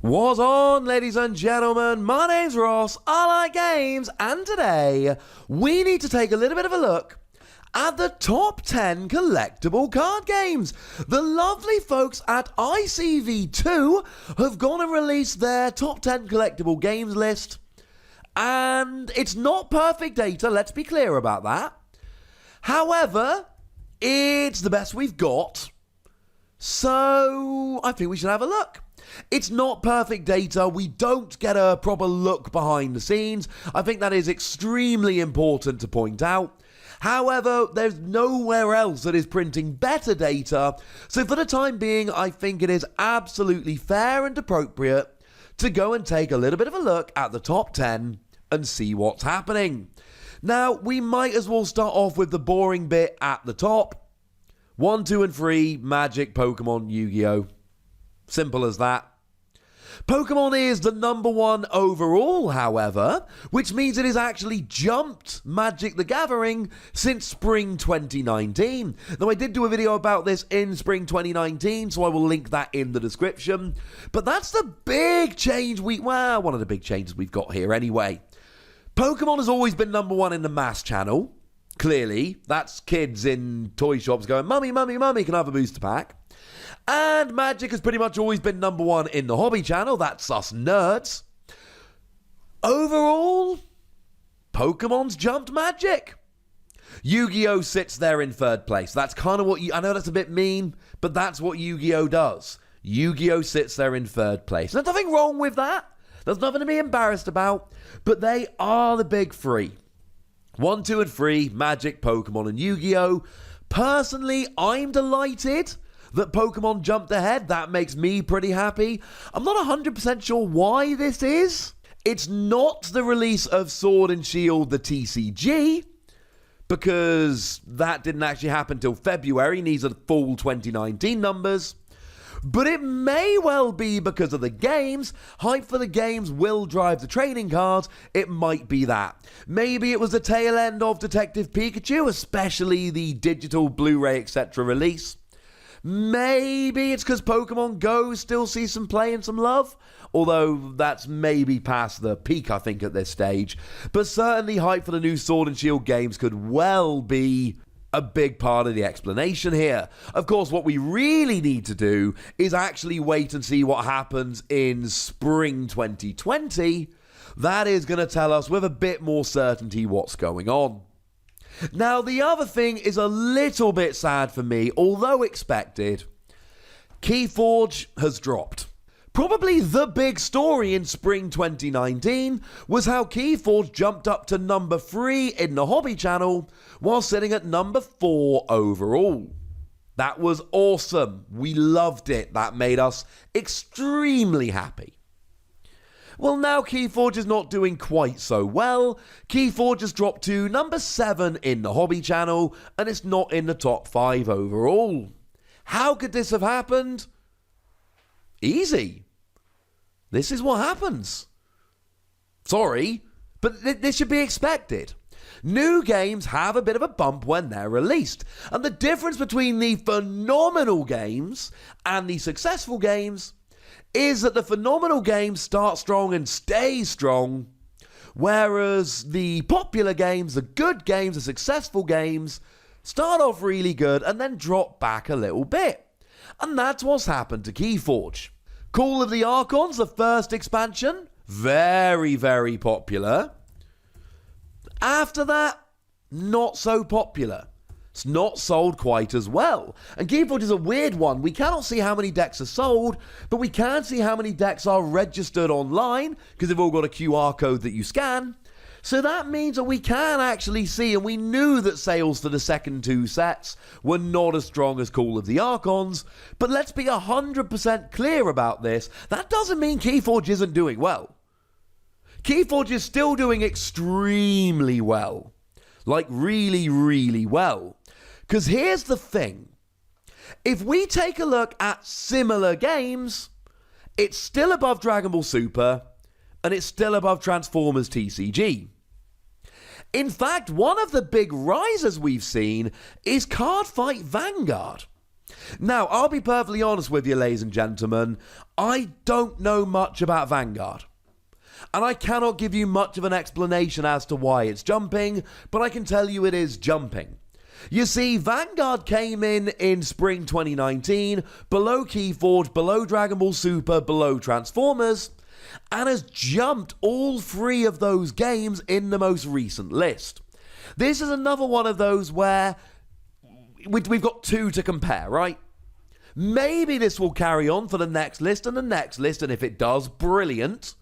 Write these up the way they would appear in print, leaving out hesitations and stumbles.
What's on, ladies and gentlemen? My name's Ross, I like games, and today we need to take a little bit of a look at the top 10 collectible card games. The lovely folks at ICV2 have gone and released their top 10 collectible games list, and it's not perfect data, let's be clear about that. However, it's the best we've got, so I think we should have a look. It's not perfect data. We don't get a proper look behind the scenes. I think that is extremely important to point out. However, there's nowhere else that is printing better data. So for the time being, I think it is absolutely fair and appropriate to go and take a little bit of a look at the top 10 and see what's happening. Now, we might as well start off with the boring bit at the top. 1, 2, and 3, Magic, Pokemon, Yu-Gi-Oh! Simple as that. Pokemon is the number 1 overall, however, which means it has actually jumped Magic the Gathering since spring 2019. Now, I did do a video about this in spring 2019, so I will link that in the description. But that's the big change one of the big changes we've got here anyway. Pokemon has always been number 1 in the mass channel. Clearly, that's kids in toy shops going, "Mummy, mummy, mummy, can I have a booster pack?" And Magic has pretty much always been number 1 in the hobby channel. That's us nerds. Overall, Pokemon's jumped Magic. Yu-Gi-Oh! Sits there in 3rd place. That's kind of what I know that's a bit mean, but that's what Yu-Gi-Oh! Does. Yu-Gi-Oh! Sits there in 3rd place. There's nothing wrong with that. There's nothing to be embarrassed about. But they are the big 3. 1, 2, and 3, Magic, Pokemon, and Yu-Gi-Oh! Personally, I'm delighted that Pokemon jumped ahead. That makes me pretty happy. I'm not 100% sure why this is. It's not the release of Sword and Shield, the TCG, because that didn't actually happen till February, and these are the full 2019 numbers. But it may well be because of the games. Hype for the games will drive the trading cards. It might be that. Maybe it was the tail end of Detective Pikachu, especially the digital Blu-ray etc. release. Maybe it's because Pokemon Go still sees some play and some love, although that's maybe past the peak, I think, at this stage. But certainly hype for the new Sword and Shield games could well be a big part of the explanation here. Of course, what we really need to do is actually wait and see what happens in spring 2020. That is going to tell us with a bit more certainty what's going on. Now, the other thing is a little bit sad for me, although expected. Keyforge has dropped. Probably the big story in spring 2019 was how Keyforge jumped up to number 3 in the hobby channel while sitting at number 4 overall. That was awesome. We loved it. That made us extremely happy. Well, now Keyforge is not doing quite so well. Keyforge has dropped to number 7 in the hobby channel, and it's not in the top 5 overall. How could this have happened? Easy. This is what happens. Sorry, but this should be expected. New games have a bit of a bump when they're released, and the difference between the phenomenal games and the successful games is that the phenomenal games start strong and stay strong, whereas the popular games, the good games, the successful games, start off really good and then drop back a little bit. And that's what's happened to Keyforge. Call of the Archons, the first expansion, very, very popular. After that, not so popular. It's not sold quite as well. And Keyforge is a weird one. We cannot see how many decks are sold, but we can see how many decks are registered online, because they've all got a QR code that you scan. So that means that we can actually see, and we knew that sales for the second 2 sets were not as strong as Call of the Archons, but let's be 100% clear about this. That doesn't mean Keyforge isn't doing well. Keyforge is still doing extremely well. Like really, really well. Because here's the thing. If we take a look at similar games, it's still above Dragon Ball Super, and it's still above Transformers TCG. In fact, one of the big rises we've seen is Cardfight Vanguard. Now, I'll be perfectly honest with you, ladies and gentlemen, I don't know much about Vanguard. And I cannot give you much of an explanation as to why it's jumping, but I can tell you it is jumping. You see, Vanguard came in spring 2019, below Keyforge, below Dragon Ball Super, below Transformers, and has jumped all three of those games in the most recent list. This is another one of those where we've got two to compare, right? Maybe this will carry on for the next list and the next list, and if it does, brilliant.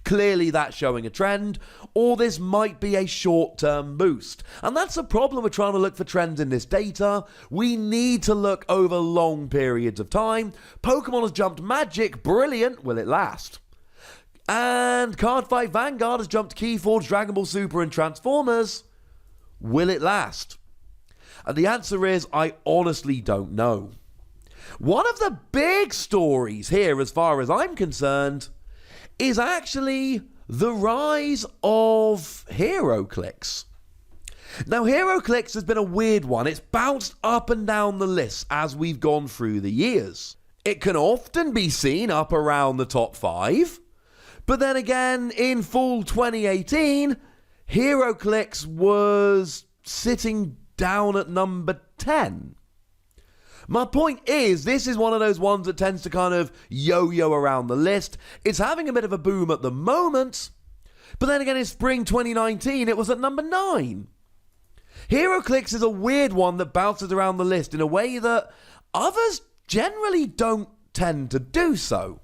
Clearly that's showing a trend, or this might be a short-term boost. And that's the problem with trying to look for trends in this data. We need to look over long periods of time. Pokemon has jumped Magic, brilliant, will it last? And Cardfight Vanguard has jumped Keyforge, Dragon Ball Super and Transformers, will it last? And the answer is, I honestly don't know. One of the big stories here, as far as I'm concerned, is actually the rise of HeroClix. Now, HeroClix has been a weird one. It's bounced up and down the list as we've gone through the years. It can often be seen up around the top 5, but then again, in fall 2018, HeroClix was sitting down at number 10. My point is, this is one of those ones that tends to kind of yo-yo around the list. It's having a bit of a boom at the moment, but then again in spring 2019 it was at number 9. HeroClix is a weird one that bounces around the list in a way that others generally don't tend to do so.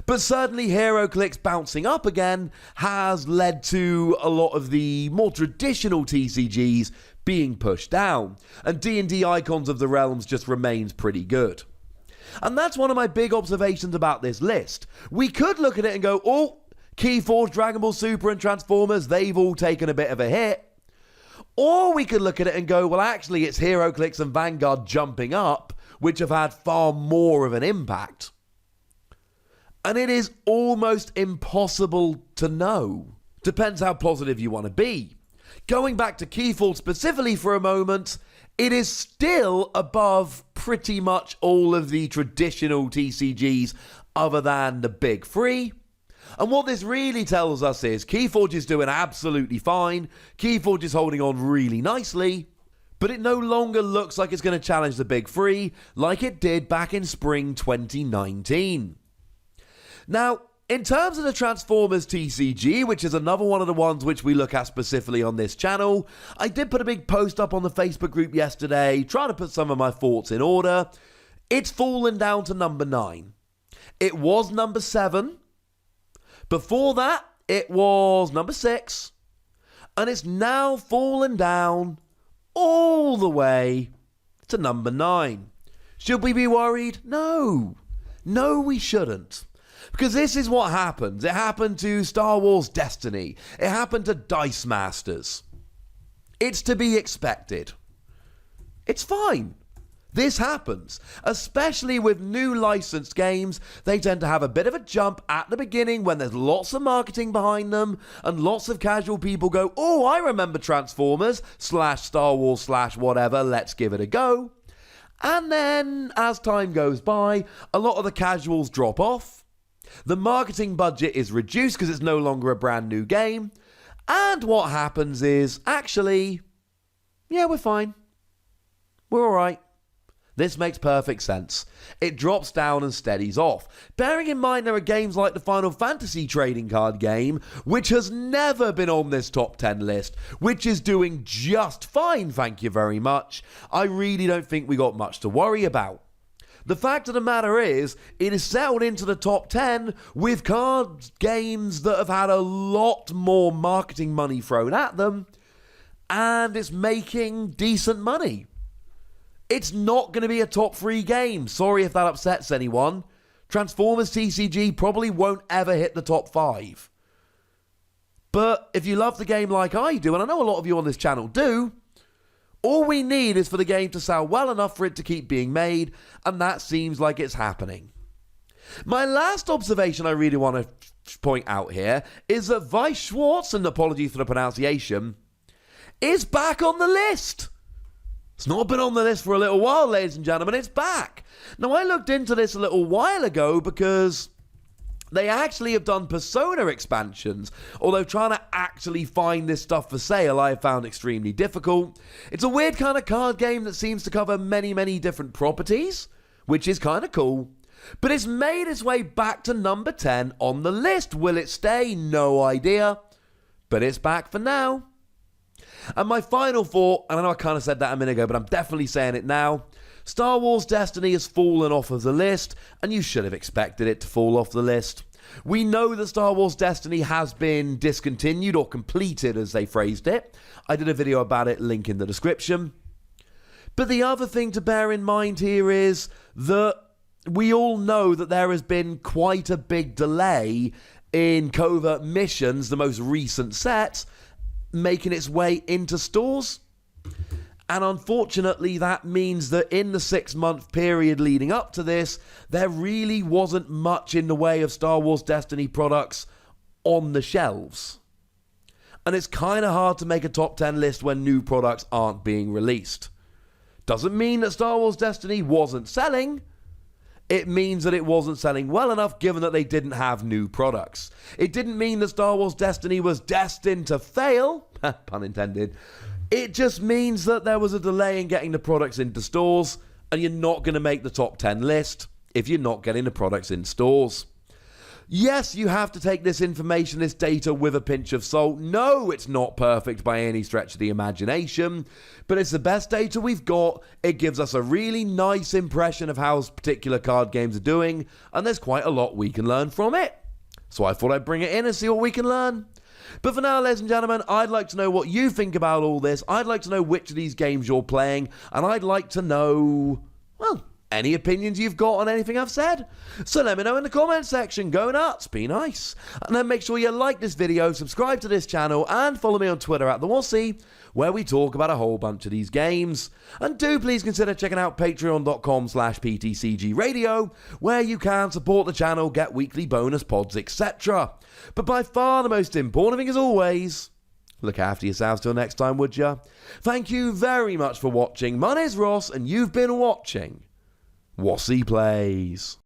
But certainly HeroClix bouncing up again has led to a lot of the more traditional TCGs being pushed down, and D&D Icons of the Realms just remains pretty good. And that's one of my big observations about this list. We could look at it and go, oh, Keyforge, Dragon Ball Super and Transformers, they've all taken a bit of a hit. Or we could look at it and go, well, actually it's HeroClix and Vanguard jumping up, which have had far more of an impact. And it is almost impossible to know. Depends how positive you want to be. Going back to Keyforge specifically for a moment, it is still above pretty much all of the traditional TCGs other than the big three. And what this really tells us is Keyforge is doing absolutely fine, Keyforge is holding on really nicely, but it no longer looks like it's going to challenge the big three like it did back in spring 2019. Now, in terms of the Transformers TCG, which is another one of the ones which we look at specifically on this channel, I did put a big post up on the Facebook group yesterday, trying to put some of my thoughts in order. It's fallen down to number 9. It was number 7. Before that, it was number 6. And it's now fallen down all the way to number 9. Should we be worried? No. No, we shouldn't. Because this is what happens. It happened to Star Wars Destiny. It happened to Dice Masters. It's to be expected. It's fine. This happens. Especially with new licensed games, they tend to have a bit of a jump at the beginning when there's lots of marketing behind them and lots of casual people go, oh, I remember Transformers / Star Wars / whatever, let's give it a go. And then, as time goes by, a lot of the casuals drop off. The marketing budget is reduced because it's no longer a brand new game. And what happens is, actually, yeah, we're fine. We're alright. This makes perfect sense. It drops down and steadies off. Bearing in mind there are games like the Final Fantasy trading card game, which has never been on this top 10 list, which is doing just fine, thank you very much. I really don't think we got much to worry about. The fact of the matter is, it is settled into the top 10 with card games that have had a lot more marketing money thrown at them, and it's making decent money. It's not going to be a top 3 game. Sorry if that upsets anyone. Transformers TCG probably won't ever hit the top 5. But if you love the game like I do, and I know a lot of you on this channel do, all we need is for the game to sell well enough for it to keep being made, and that seems like it's happening. My last observation I really want to point out here is that Weiss Schwarz, and apologies for the pronunciation, is back on the list. It's not been on the list for a little while, ladies and gentlemen. It's back. Now, I looked into this a little while ago because they actually have done Persona expansions, although trying to actually find this stuff for sale I have found extremely difficult. It's a weird kind of card game that seems to cover many, many different properties, which is kind of cool. But it's made its way back to number 10 on the list. Will it stay? No idea. But it's back for now. And my final thought, and I know I kind of said that a minute ago, but I'm definitely saying it now. Star Wars Destiny has fallen off of the list, and you should have expected it to fall off the list. We know that Star Wars Destiny has been discontinued or completed, as they phrased it. I did a video about it, link in the description. But the other thing to bear in mind here is that we all know that there has been quite a big delay in Covert Missions, the most recent set, making its way into stores. And unfortunately, that means that in the 6-month period leading up to this, there really wasn't much in the way of Star Wars Destiny products on the shelves. And it's kind of hard to make a top 10 list when new products aren't being released. Doesn't mean that Star Wars Destiny wasn't selling. It means that it wasn't selling well enough given that they didn't have new products. It didn't mean that Star Wars Destiny was destined to fail, pun intended. It just means that there was a delay in getting the products into stores, and you're not going to make the top 10 list if you're not getting the products in stores. Yes, you have to take this information, this data, with a pinch of salt. No, it's not perfect by any stretch of the imagination, but it's the best data we've got. It gives us a really nice impression of how particular card games are doing, and there's quite a lot we can learn from it. So I thought I'd bring it in and see what we can learn. But for now, ladies and gentlemen, I'd like to know what you think about all this. I'd like to know which of these games you're playing, and I'd like to know, well, any opinions you've got on anything I've said. So let me know in the comments section. Go nuts, be nice. And then make sure you like this video, subscribe to this channel, and follow me on Twitter at @TheWossy, where we talk about a whole bunch of these games. And do please consider checking out patreon.com/PTCGradio, where you can support the channel, get weekly bonus pods, etc. But by far the most important thing, as always, look after yourselves till next time, would ya? Thank you very much for watching. My name's Ross, and you've been watching Wossy Plays.